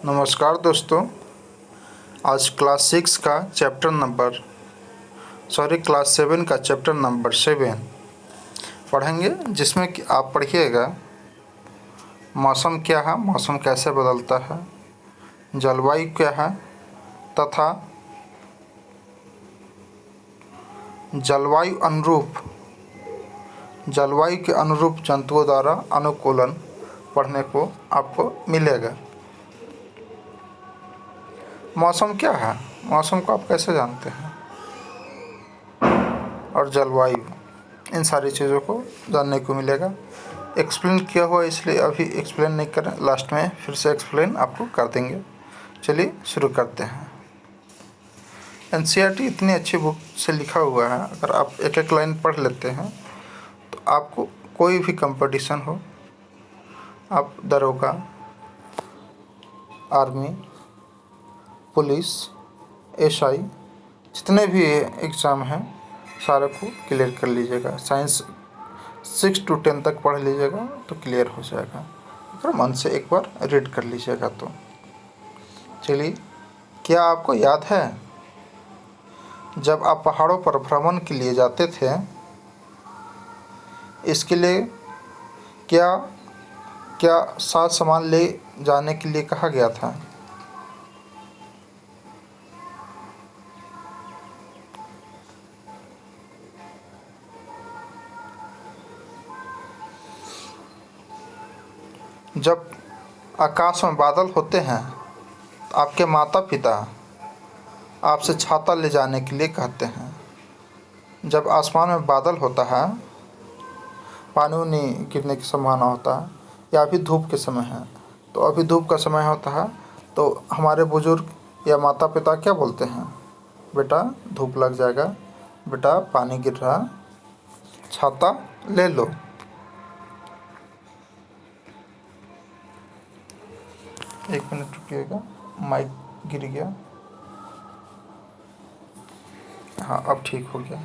नमस्कार दोस्तों। आज क्लास 7 का चैप्टर नंबर 7 पढ़ेंगे, जिसमें कि आप पढ़िएगा मौसम क्या है, मौसम कैसे बदलता है, जलवायु क्या है तथा जलवायु के अनुरूप जंतुओं द्वारा अनुकूलन पढ़ने को आपको मिलेगा। मौसम क्या है, मौसम को आप कैसे जानते हैं, और जलवायु, इन सारी चीज़ों को जानने को मिलेगा। एक्सप्लेन किया हुआ इसलिए अभी एक्सप्लेन नहीं करें, लास्ट में फिर से एक्सप्लेन आपको कर देंगे। चलिए शुरू करते हैं। एनसीईआरटी इतनी अच्छी बुक से लिखा हुआ है, अगर आप एक एक लाइन पढ़ लेते हैं तो आपको कोई भी कंपटीशन हो, आप दरोगा, आर्मी, पुलिस, एसआई, जितने भी एग्ज़ाम हैं सारे को क्लियर कर लीजिएगा। साइंस 6 to 10 तक पढ़ लीजिएगा तो क्लियर हो जाएगा, अगर मन से एक बार रीड कर लीजिएगा तो। चलिए, क्या आपको याद है जब आप पहाड़ों पर भ्रमण के लिए जाते थे, इसके लिए क्या क्या साथ सामान ले जाने के लिए कहा गया था? जब आकाश में बादल होते हैं तो आपके माता पिता आपसे छाता ले जाने के लिए कहते हैं। जब आसमान में बादल होता है, पानी उनी गिरने की संभावना होता है, या अभी धूप के समय है, तो अभी धूप का समय होता है, तो हमारे बुजुर्ग या माता पिता क्या बोलते हैं? बेटा धूप लग जाएगा, बेटा पानी गिर रहा, छाता ले लो। एक मिनट रुकिएगा, माइक गिर गया। हाँ, अब ठीक हो गया।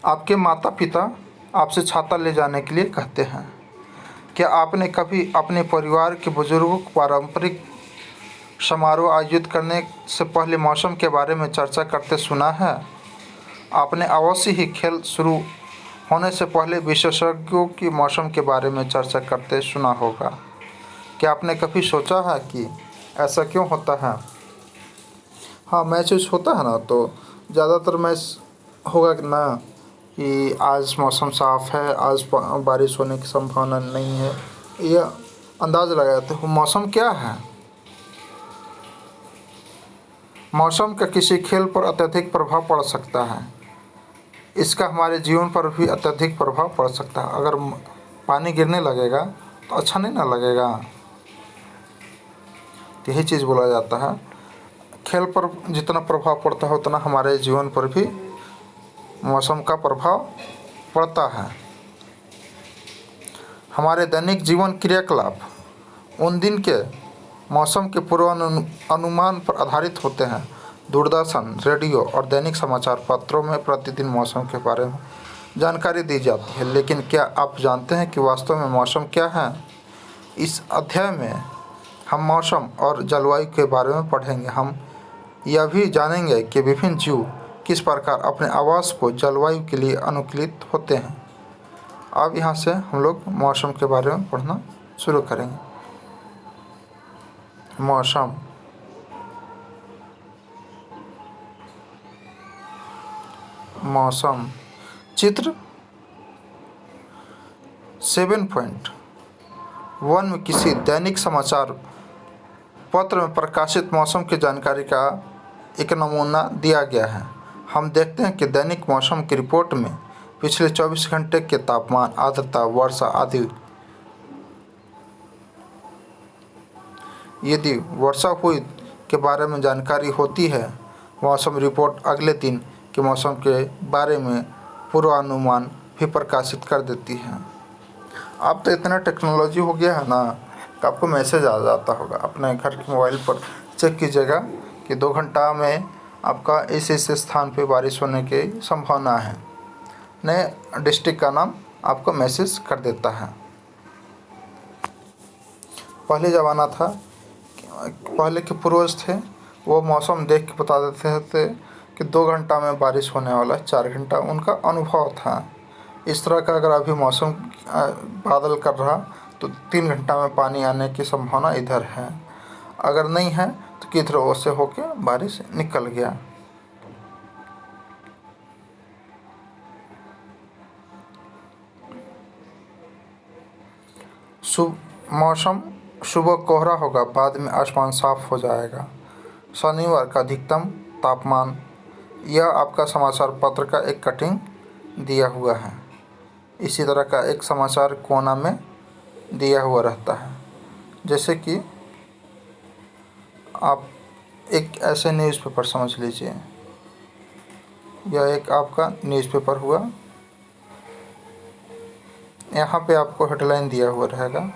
आपके माता पिता आपसे छाता ले जाने के लिए कहते हैं। क्या आपने कभी अपने परिवार के बुजुर्गों को पारंपरिक समारोह आयोजित करने से पहले मौसम के बारे में चर्चा करते सुना है? आपने अवश्य ही खेल शुरू होने से पहले विशेषज्ञों की मौसम के बारे में चर्चा करते सुना होगा। क्या आपने कभी सोचा है कि ऐसा क्यों होता है? हाँ, महसूस होता है ना, तो ज़्यादातर होगा कि ना कि आज मौसम साफ़ है, आज बारिश होने की संभावना नहीं है, यह अंदाज़ लगाते हो। मौसम क्या है? मौसम का किसी खेल पर अत्यधिक प्रभाव पड़ सकता है, इसका हमारे जीवन पर भी अत्यधिक प्रभाव पड़ सकता है। अगर पानी गिरने लगेगा तो अच्छा नहीं ना लगेगा। यही चीज़ बोला जाता है, खेल पर जितना प्रभाव पड़ता है उतना हमारे जीवन पर भी मौसम का प्रभाव पड़ता है। हमारे दैनिक जीवन क्रियाकलाप उन दिन के मौसम के पूर्वानुमान पर आधारित होते हैं। दूरदर्शन, रेडियो और दैनिक समाचार पत्रों में प्रतिदिन मौसम के बारे में जानकारी दी जाती है, लेकिन क्या आप जानते हैं कि वास्तव में मौसम क्या है? इस अध्याय में हम मौसम और जलवायु के बारे में पढ़ेंगे। हम यह भी जानेंगे कि विभिन्न जीव किस प्रकार अपने आवास को जलवायु के लिए अनुकूलित होते हैं। अब यहाँ से हम लोग मौसम के बारे में पढ़ना शुरू करेंगे। मौसम, मौसम चित्र 7.1 में किसी दैनिक समाचार पत्र में प्रकाशित मौसम की जानकारी का एक नमूना दिया गया है। हम देखते हैं कि दैनिक मौसम की रिपोर्ट में पिछले 24 घंटे के तापमान, आर्द्रता, वर्षा आदि। यदि वर्षा हुई के बारे में जानकारी होती है, मौसम रिपोर्ट अगले दिन के मौसम के बारे में पूर्वानुमान भी प्रकाशित कर देती है। अब तो इतना टेक्नोलॉजी हो गया है ना, तो आपको मैसेज आ जाता होगा अपने घर के मोबाइल पर। चेक कीजिएगा कि 2 घंटा में आपका इस स्थान पे बारिश होने की संभावना है। नए डिस्ट्रिक्ट का नाम आपको मैसेज कर देता है। पहले ज़माना था पहले के पूर्वज थे वो मौसम देख के बता देते थे कि 2 घंटा में बारिश होने वाला है, 4 घंटा, उनका अनुभव था। इस तरह का अगर अभी मौसम बादल कर रहा तो 3 घंटा में पानी आने की संभावना इधर है, अगर नहीं है तो किधर ओर से होके बारिश निकल गया। मौसम सुबह कोहरा होगा, बाद में आसमान साफ हो जाएगा। शनिवार का अधिकतम तापमान, यह आपका समाचार पत्र का एक कटिंग दिया हुआ है। इसी तरह का एक समाचार कोना में दिया हुआ रहता है। जैसे कि आप एक ऐसे न्यूज़पेपर समझ लीजिए, यह एक आपका न्यूज़पेपर हुआ। यहाँ पे आपको हेडलाइन दिया हुआ रहेगा,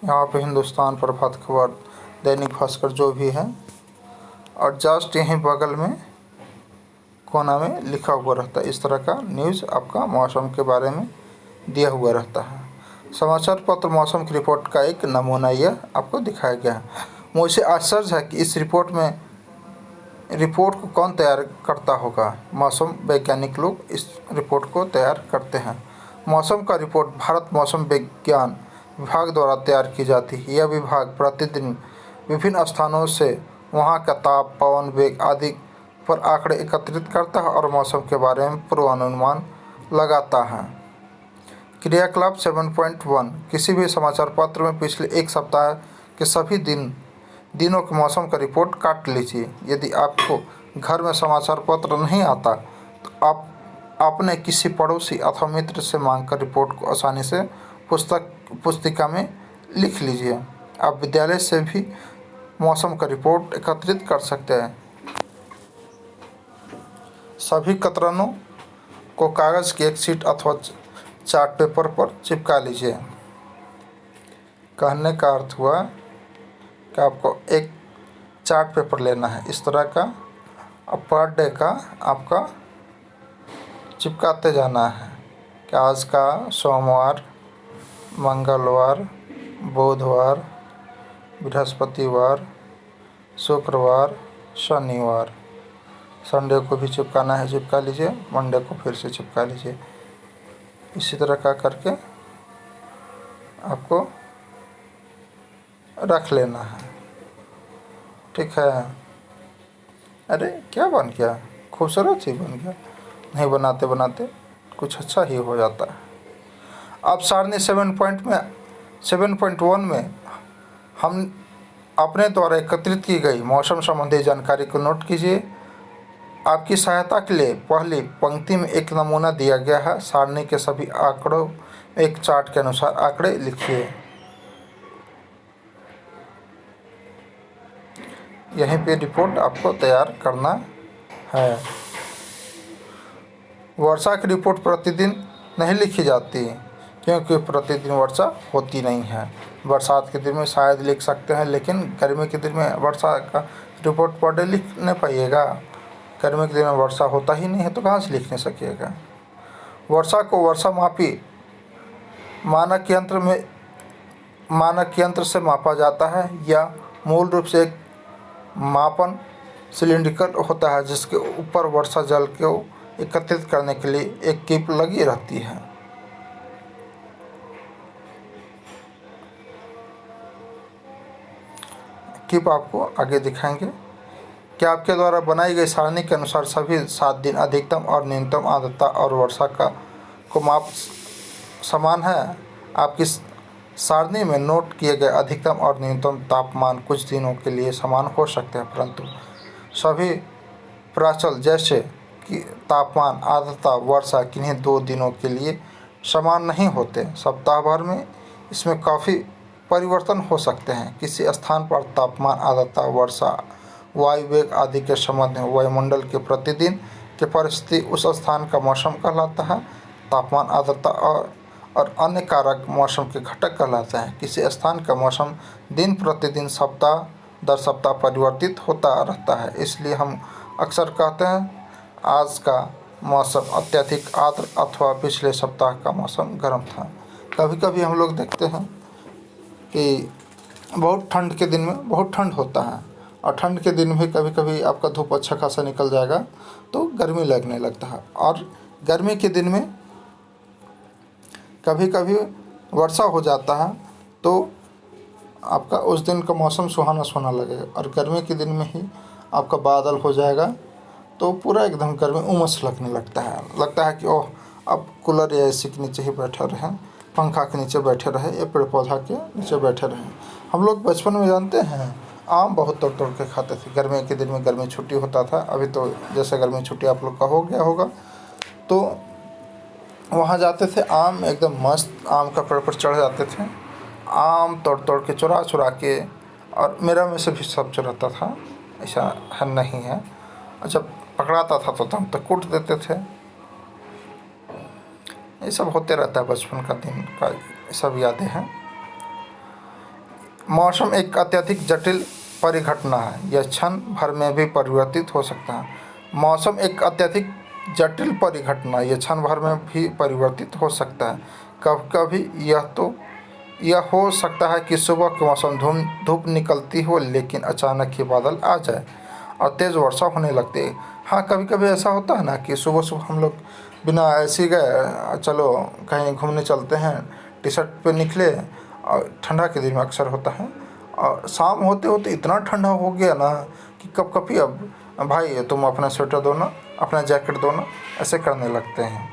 यहाँ पे हिंदुस्तान, प्रभात खबर, दैनिक भास्कर जो भी है, और जस्ट यहीं बगल में कोना में लिखा हुआ रहता है। इस तरह का न्यूज़ आपका मौसम के बारे में दिया हुआ रहता है। समाचार पत्र मौसम की रिपोर्ट का एक नमूना यह आपको दिखाया गया है। मुझे आश्चर्य है कि इस रिपोर्ट को कौन तैयार करता होगा। मौसम वैज्ञानिक लोग इस रिपोर्ट को तैयार करते हैं। मौसम का रिपोर्ट भारत मौसम विज्ञान विभाग द्वारा तैयार की जाती है। यह विभाग प्रतिदिन विभिन्न स्थानों से वहां का ताप, पवन वेग आदि पर आंकड़े एकत्रित करता है और मौसम के बारे में पूर्वानुमान लगाता है। क्रियाकलाप 7.1 किसी भी समाचार पत्र में पिछले एक सप्ताह के सभी दिनों के मौसम का रिपोर्ट काट लीजिए। यदि आपको घर में समाचार पत्र नहीं आता तो आप अपने किसी पड़ोसी अथवा मित्र से मांगकर रिपोर्ट को आसानी से पुस्तिका में लिख लीजिए। आप विद्यालय से भी मौसम का रिपोर्ट एकत्रित कर सकते हैं। सभी कतरनों को कागज़ की एक शीट अथवा चार्ट पेपर पर चिपका लीजिए। कहने का अर्थ हुआ कि आपको एक चार्ट पेपर लेना है इस तरह का, अब पर डे का आपका चिपकाते जाना है कि आज का सोमवार, मंगलवार, बुधवार, बृहस्पतिवार, शुक्रवार, शनिवार, संडे को भी चिपकाना है, चिपका लीजिए, मंडे को फिर से चिपका लीजिए। इसी तरह का करके आपको रख लेना है, ठीक है। अरे क्या बन गया, खूबसूरत ही बन गया। नहीं बनाते बनाते कुछ अच्छा ही हो जाता है। अब सारणी 7.1 में हम अपने द्वारा एकत्रित की गई मौसम संबंधी जानकारी को नोट कीजिए। आपकी सहायता के लिए पहली पंक्ति में एक नमूना दिया गया है। सारणी के सभी आंकड़ों एक चार्ट के अनुसार आंकड़े लिखिए। यहीं पे रिपोर्ट आपको तैयार करना है। वर्षा की रिपोर्ट प्रतिदिन नहीं लिखी जाती क्योंकि प्रतिदिन वर्षा होती नहीं है। बरसात के दिन में शायद लिख सकते हैं, लेकिन गर्मी के दिन में वर्षा का रिपोर्ट पर डे लिख नहीं पाइएगा। गर्मी के दिन में वर्षा होता ही नहीं है तो कहाँ से लिख नहीं सकिएगा। वर्षा को वर्षा मापी मानक यंत्र से मापा जाता है। या मूल रूप से एक मापन सिलिंड्रिकल होता है जिसके ऊपर वर्षा जल को एकत्रित करने के लिए एक कीप लगी रहती है। कीप आपको आगे दिखाएंगे। क्या आपके द्वारा बनाई गई सारणी के अनुसार सभी 7 दिन अधिकतम और न्यूनतम आर्द्रता और वर्षा को माप समान है? आपकी सारणी में नोट किए गए अधिकतम और न्यूनतम तापमान कुछ दिनों के लिए समान हो सकते हैं, परंतु सभी प्राचल जैसे कि तापमान, आर्द्रता, वर्षा किन्हीं 2 दिनों के लिए समान नहीं होते। सप्ताह भर में इसमें काफ़ी परिवर्तन हो सकते हैं। किसी स्थान पर तापमान, आर्द्रता, वर्षा, वायु वेग आदि के संबंध में वायुमंडल के प्रतिदिन की परिस्थिति उस स्थान का मौसम कहलाता है। तापमान, आर्द्रता और अन्य कारक मौसम के घटक कहलाते हैं। किसी स्थान का मौसम दिन प्रतिदिन, सप्ताह दर सप्ताह परिवर्तित होता रहता है। इसलिए हम अक्सर कहते हैं आज का मौसम अत्यधिक आर्द्र अथवा पिछले सप्ताह का मौसम गर्म था। कभी कभी हम लोग देखते हैं कि बहुत ठंड के दिन में बहुत ठंड होता है, और ठंड के दिन में कभी कभी आपका धूप अच्छा खासा निकल जाएगा तो गर्मी लगने लगता है। और गर्मी के दिन में कभी कभी वर्षा हो जाता है तो आपका उस दिन का मौसम सुहाना सुहाना लगेगा। और गर्मी के दिन में ही आपका बादल हो जाएगा तो पूरा एकदम गर्मी उमस लगने लगता है कि ओह, अब कूलर या एसी के नीचे ही बैठे रहें, पंखा के नीचे बैठे रहे या पेड़ पौधा के नीचे बैठे रहें। हम लोग बचपन में जानते हैं आम बहुत तोड़ तोड़ के खाते थे। गर्मी के दिन में गर्मी छुट्टी होता था, अभी तो जैसे गर्मी छुट्टी आप लोग का हो गया होगा, तो वहाँ जाते थे, आम एकदम मस्त आम का पेड़ पर चढ़ जाते थे, आम तोड़ तोड़ के चुरा चुरा के, और मेरा में से भी सब चुराता था, ऐसा है नहीं है। जब पकड़ाता था तो हम तो कूट देते थे। ये सब होते रहता है बचपन का दिन का, ये सब यादें हैं। मौसम एक अत्यधिक जटिल परिघटना है, यह क्षण भर में भी परिवर्तित हो सकता है। मौसम एक अत्यधिक जटिल परिघटना, यह क्षण भर में भी परिवर्तित हो सकता है। कभी कभी यह हो सकता है कि सुबह के मौसम धूप निकलती हो, लेकिन अचानक ही बादल आ जाए और तेज़ वर्षा होने लगती है। हाँ, कभी कभी ऐसा होता है ना कि सुबह सुबह हम लोग बिना ऐसे गए, चलो कहीं घूमने चलते हैं, टी शर्ट पे निकले, और ठंडा के दिन में अक्सर होता है, और शाम होते होते इतना ठंडा हो गया ना कि कब कभी अब भाई तुम अपना स्वेटर दो ना, अपना जैकेट दो ना, ऐसे करने लगते हैं।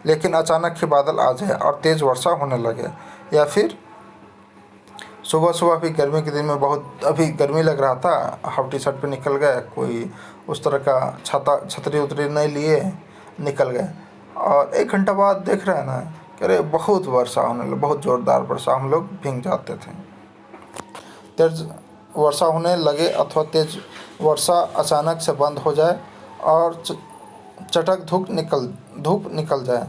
लेकिन अचानक ही बादल आ जाए और तेज़ वर्षा होने लगे, या फिर सुबह सुबह भी गर्मी के दिन में बहुत अभी गर्मी लग रहा था, हाफ टी शर्ट पे निकल गए, कोई उस तरह का छतरी उतरी नहीं लिए निकल गए, और 1 घंटा बाद देख रहे हैं ना कि अरे बहुत वर्षा होने लगी, बहुत ज़ोरदार वर्षा, हम लोग भीग जाते थे। तेज़ वर्षा होने लगे अथवा तेज़ वर्षा अचानक से बंद हो जाए और चटक धूप निकल जाए,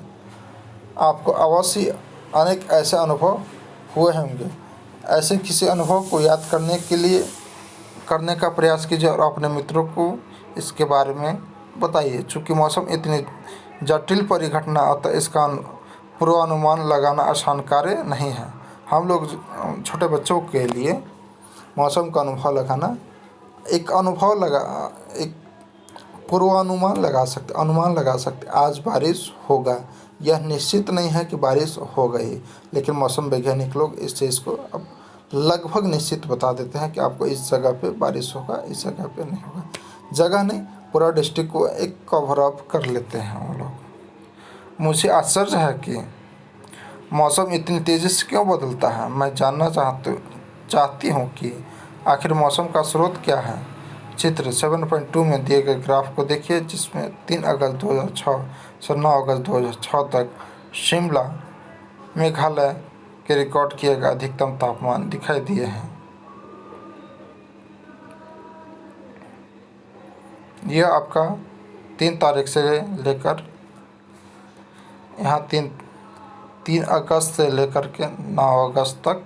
आपको अवश्य अनेक ऐसे अनुभव हुए होंगे। ऐसे किसी अनुभव को याद करने का प्रयास कीजिए और अपने मित्रों को इसके बारे में बताइए। चूँकि मौसम इतनी जटिल परिघटना अतः इसका पूर्वानुमान लगाना आसान कार्य नहीं है। हम लोग छोटे बच्चों के लिए मौसम का अनुमान लगा सकते। आज बारिश होगा, यह निश्चित नहीं है कि बारिश हो गई, लेकिन मौसम वैज्ञानिक लोग इस चीज़ को अब लगभग निश्चित बता देते हैं कि आपको इस जगह पे बारिश होगा, इस जगह पे नहीं होगा। जगह नहीं, पूरा डिस्ट्रिक्ट को एक कवर अप कर लेते हैं वो लोग। मुझे आश्चर्य है कि मौसम इतनी तेज़ी से क्यों बदलता है। मैं जानना चाहती हूँ कि आखिर मौसम का स्रोत क्या है। चित्र 7.2 में दिए गए ग्राफ को देखिए, जिसमें 3 अगस्त 2006 से 9 अगस्त 2006 तक शिमला, मेघालय के रिकॉर्ड किए गए अधिकतम तापमान दिखाई दिए हैं। यह आपका 3 तारीख से लेकर यहाँ 3 अगस्त से लेकर के 9 अगस्त तक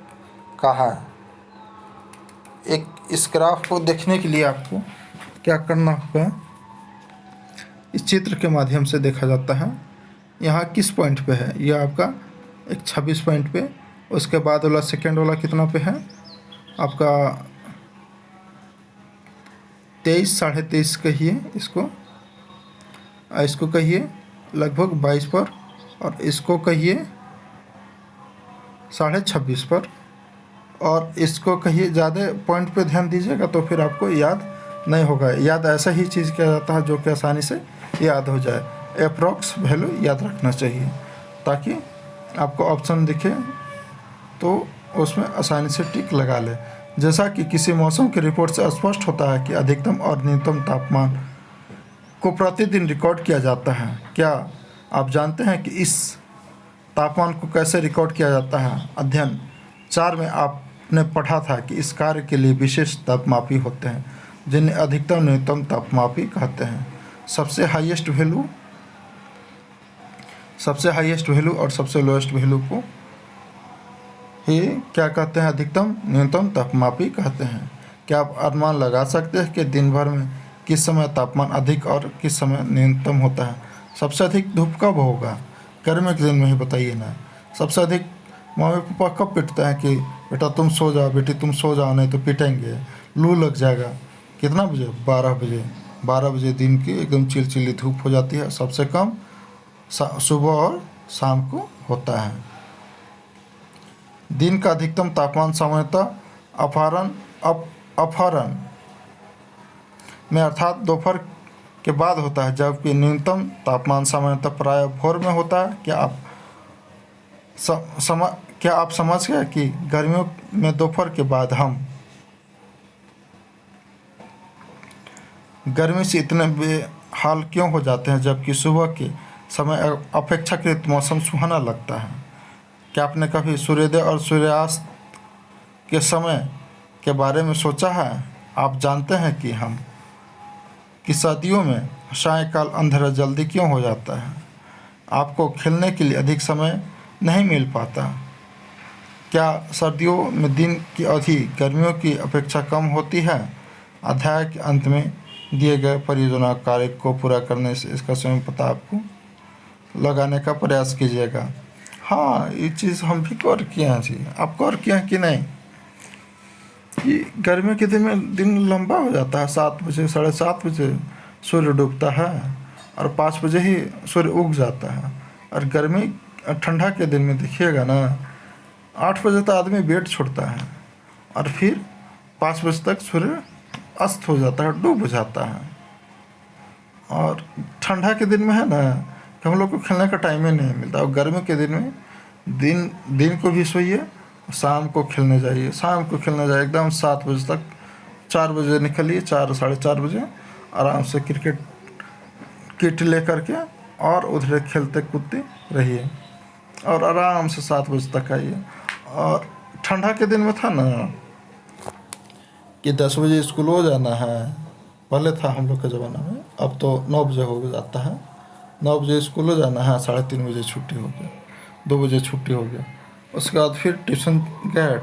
का है। इस ग्राफ को देखने के लिए आपको क्या करना होगा, इस चित्र के माध्यम से देखा जाता है। यहाँ किस पॉइंट पे है, यह आपका एक 26 पॉइंट पे, उसके बाद वाला सेकेंड वाला कितना पे है आपका 23, 23.5 कहिए इसको कहिए लगभग 22 पर, और इसको कहिए 26.5 पर, और इसको कहिए। ज़्यादा पॉइंट पे ध्यान दीजिएगा तो फिर आपको याद नहीं होगा। याद ऐसा ही चीज़ किया जाता है जो कि आसानी से याद हो जाए। अप्रॉक्स वैल्यू याद रखना चाहिए ताकि आपको ऑप्शन दिखे तो उसमें आसानी से टिक लगा ले। जैसा कि किसी मौसम की रिपोर्ट से स्पष्ट होता है कि अधिकतम और न्यूनतम तापमान को प्रतिदिन रिकॉर्ड किया जाता है। क्या आप जानते हैं कि इस तापमान को कैसे रिकॉर्ड किया जाता है? अध्ययन 4 में आपने पढ़ा था कि इस कार्य के लिए विशेष तापमापी होते हैं जिन्हें अधिकतम न्यूनतम तापमापी कहते हैं। सबसे हाईएस्ट वैल्यू और सबसे लोएस्ट वैल्यू को ही क्या कहते हैं? अधिकतम न्यूनतम तापमापी कहते हैं। क्या आप अनुमान लगा सकते हैं कि दिन भर में किस समय तापमान अधिक और किस समय न्यूनतम होता है? सबसे अधिक धूप कब होगा? गर्मी के दिन में ही बताइए ना। सबसे अधिक मम्मी पापा कब पिटते हैं कि बेटा तुम सो जाओ, बेटी तुम सो जाओ, नहीं तो पीटेंगे, लू लग जाएगा। कितना बजे? 12 बजे। 12 बजे दिन की एकदम चिलचिली धूप हो जाती है। सबसे कम सुबह और शाम को होता है। दिन का अधिकतम तापमान सामान्यतः अपहरण में अर्थात दोपहर के बाद होता है, जबकि न्यूनतम तापमान सामान्यतः प्रायः भोर में होता है। क्या आप समझ गए कि गर्मियों में दोपहर के बाद हम गर्मी से इतने बेहाल क्यों हो जाते हैं, जबकि सुबह के समय अपेक्षाकृत मौसम सुहाना लगता है? क्या आपने कभी सूर्योदय और सूर्यास्त के समय के बारे में सोचा है? आप जानते हैं कि सर्दियों में सायंकाल अंधेरा जल्दी क्यों हो जाता है? आपको खेलने के लिए अधिक समय नहीं मिल पाता। क्या सर्दियों में दिन की अवधि गर्मियों की अपेक्षा कम होती है? अध्याय के अंत में दिए गए परियोजना कार्य को पूरा करने से इसका स्वयं पता आपको लगाने का प्रयास कीजिएगा। हाँ, ये चीज़ हम भी गौर किए हैं जी। आप गौर किए हैं कि नहीं कि गर्मी के दिन में दिन लंबा हो जाता है। 7 बजे 7:30 बजे सूर्य डूबता है और 5 बजे ही सूर्य उग जाता है। और गर्मी ठंडा के दिन में देखिएगा ना, 8 बजे तक आदमी बेड छोड़ता है और फिर 5 बजे तक सूर्य अस्त हो जाता है, डूब जाता है। और ठंडा के दिन में है ना कि हम लोग को खेलने का टाइम ही नहीं मिलता। और गर्मी के दिन में दिन को भी सोइए, शाम को खेलने जाइए। शाम को खेलने जाइए एकदम 7 बजे तक, 4 बजे निकलिए, 4 साढ़े 4 बजे आराम से क्रिकेट किट ले करके और उधर खेलते कूदते रहिए और आराम से 7 बजे तक आइए। और ठंडा के दिन में था ना कि 10 बजे स्कूल हो जाना है, पहले था हम लोग के ज़माना में, अब तो 9 बजे हो जाता है। 9 बजे स्कूल हो जाना है, 3:30 बजे छुट्टी हो गया, 2 बजे छुट्टी हो गया। उसके बाद फिर ट्यूशन गया,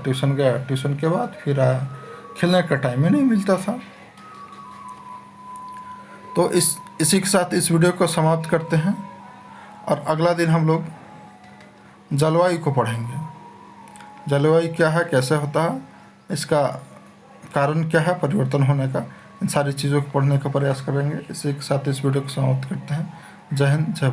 ट्यूशन के बाद फिर आया। खेलने का टाइम ही नहीं मिलता था। तो इसी के साथ इस वीडियो को समाप्त करते हैं और अगला दिन हम लोग जलवायु को पढ़ेंगे। जलवायु क्या है, कैसे होता है, इसका कारण क्या है परिवर्तन होने का, इन सारी चीज़ों को पढ़ने का प्रयास करेंगे। इसी के साथ इस वीडियो को समाप्त करते हैं। जय हिंद, जय भारत।